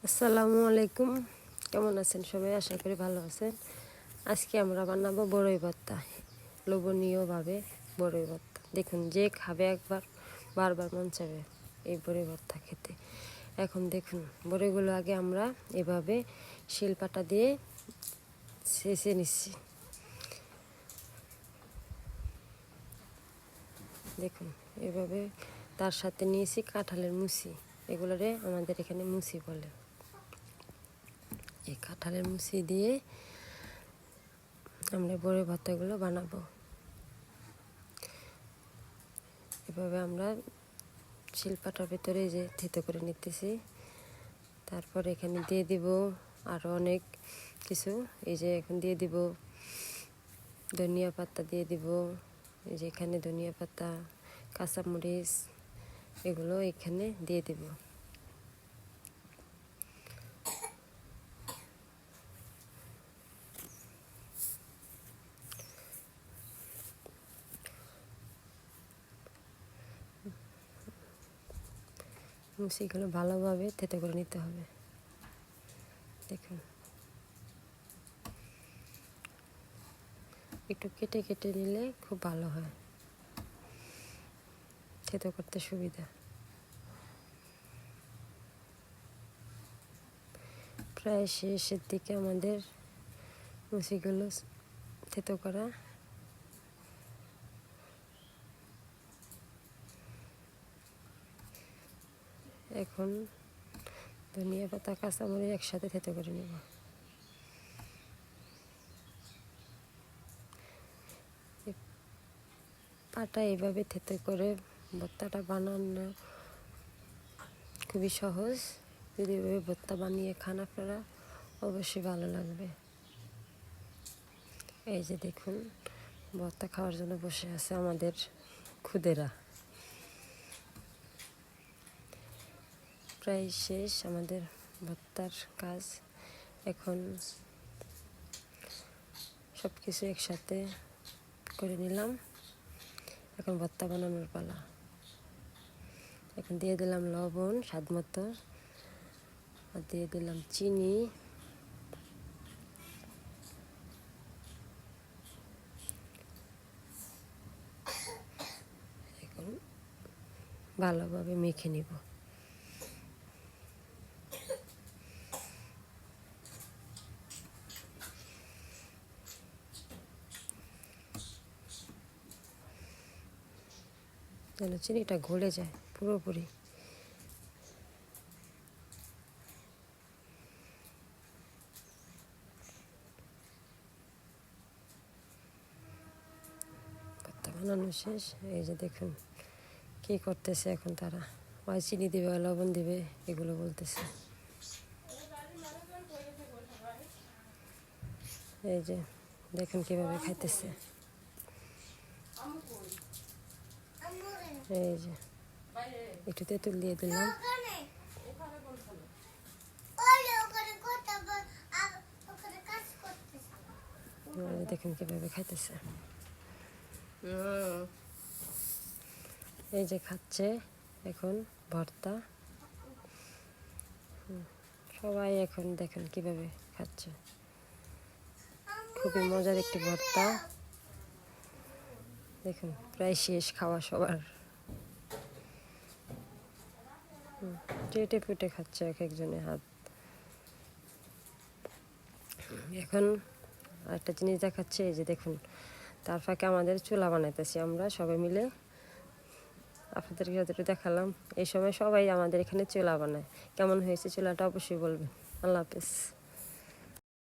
আসসালামু আলাইকুম, কেমন আছেন সবাই? আশা করি ভালো আছেন। আজকে আমরা বানাবো বড়ই ভর্তা, লোভনীয়ভাবে বড়ই ভর্তা। দেখুন, যে খাবে একবার বারবার মন চাবে এই বড়ই ভর্তা খেতে। এখন দেখুন, বড়িগুলো আগে আমরা এভাবে শিলপাটা দিয়ে ছেঁচে নিচ্ছি। দেখুন এভাবে, তার সাথে নিয়েছি কাঁঠালের মুচি, এগুলোরে আমাদের এখানে মুচি বলে। এই কাঁঠালের মুচি দিয়ে আমরা বড়ি ভর্তাগুলো বানাবো। এভাবে আমরা শিলপাটার ভেতরে যে থেতো করে নিতেছি। তারপর এখানে দিয়ে দিব আরও অনেক কিছু। এই যে এখন দিয়ে দিব ধনিয়া পাতা, দিয়ে দিব এই যে এখানে ধনিয়া পাতা, কাঁচামরিচ, এগুলো এখানে দিয়ে দিব। সেগুলো ভালোভাবে থেতো করে নিতে হবে। দেখুন, একটু কেটে কেটে নিলে খুব ভালো হয়, থেতো করতে সুবিধা। প্রায় শেষের দিকে আমাদের মুচিগুলো থেতো করা। এখন ধনিয়া পাতা, কাঁচামরিচ একসাথে থেতো করে নেব। পাটা এভাবে থেতো করে ভর্তাটা বানানো খুবই সহজ। যদি এভাবে ভর্তা বানিয়ে খান আপনারা, অবশ্যই ভালো লাগবে। এই যে দেখুন, ভর্তা খাওয়ার জন্য বসে আছে আমাদের খুদেরা। প্রায় শেষ আমাদের ভর্তার কাজ। এখন সব কিছু একসাথে করে নিলাম। এখন ভর্তা বানানোর পালা। এখন দিয়ে দিলাম লবণ স্বাদ মতো, আর দিয়ে দিলাম চিনি, এখন ভালোভাবে মেখে নিব। যেন চিনিটা গলে যায় পুরোপুরি। ভর্তা বানানো শেষ। এই যে দেখুন কী করতেছে এখন তারা। হয় চিনি দিবে, হয় লবণ দিবে, এগুলো বলতেছে। এই যে দেখুন কীভাবে খাইতেছে। এই যে একটু তেঁতুল দিয়ে দিলাম। দেখুন কীভাবে খাইতেছে। এই যে খাচ্ছে এখন ভর্তা। সবাই এখন দেখেন কিভাবে খাচ্ছে। খুবই মজার একটি ভর্তা। দেখুন প্রায় শেষ খাওয়া সবার। চেটে পুটে খাচ্ছে এক একজনের হাত। এখন আরেকটা জিনিস দেখাচ্ছে, এই যে দেখুন, তার ফাঁকে আমাদের চুলা বানাইতেছি আমরা সবাই মিলে। আপনাদেরকে যতটুকু দেখালাম, এই সময় সবাই আমাদের এখানে চুলা বানায়। কেমন হয়েছে চুলাটা অবশ্যই বলবেন। আল্লাহ হাফেজ।